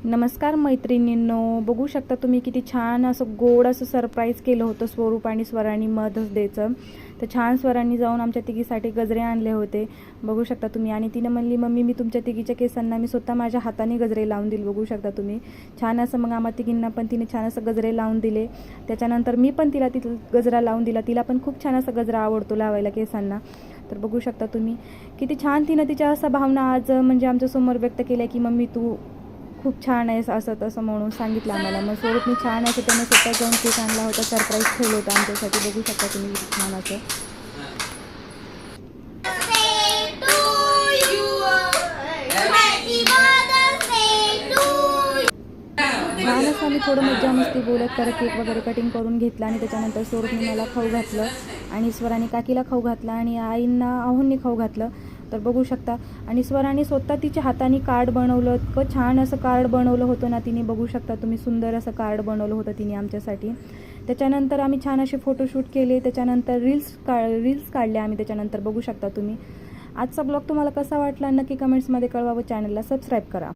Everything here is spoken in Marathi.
नमस्कार मैत्रिणींनो, बघू शकता तुम्ही किती छान असं गोड असं सरप्राईज केलं होतं स्वरूप आणि स्वरांनी मदर्स डेचं. तर छान स्वरांनी जाऊन आमच्या तिघीसाठी गजरे आणले होते, बघू शकता तुम्ही. आणि तिनं म्हणली, मम्मी मी तुमच्या तिघीच्या केसांना मी स्वतः माझ्या हाताने गजरे लावून दिले, बघू शकता तुम्ही. छान असं मग आम्हा तिघींना पण तिने छान असं गजरे लावून दिले. त्याच्यानंतर मी पण तिला गजरा लावून दिला. तिला पण खूप छान असा गजरा आवडतो लावायला केसांना. तर बघू शकता तुम्ही किती छान तिनं तिच्या असा भावना आज म्हणजे आमच्यासमोर व्यक्त केल्या की मम्मी तू खूप छान आहेस असं तसं म्हणून सांगितलं आम्हाला. मग स्वरूपनी छान असं त्याने स्वतः जाऊन केक आणला होता, सरप्राईज ठेवलं होतं आमच्यासाठी, बघू शकता तुम्ही छान असं. छान असं आम्ही थोडं मज्जा मस्ती बोलत करत केक वगैरे कटिंग करून घेतला. आणि त्याच्यानंतर स्वरूपने मला खाऊ घातलं आणि स्वराने काकीला खाऊ घातला आणि आईंना आहोंनी खाऊ घातलं. तर बघू शकता. आणि स्वराने स्वतः तिच्या हाताने कार्ड बनवलं, इतकं छान असं कार्ड बनवलं होतं ना तिने, बघू शकता तुम्ही. सुंदर असं कार्ड बनवलं होतं तिने आमच्यासाठी. त्याच्यानंतर आम्ही छान असे फोटोशूट केले. त्याच्यानंतर रील्स काढले आम्ही त्याच्यानंतर, बघू शकता तुम्ही. आजचा ब्लॉग तुम्हाला कसा वाटला नक्की कमेंट्समध्ये कळवा व चॅनलला सबस्क्राईब करा.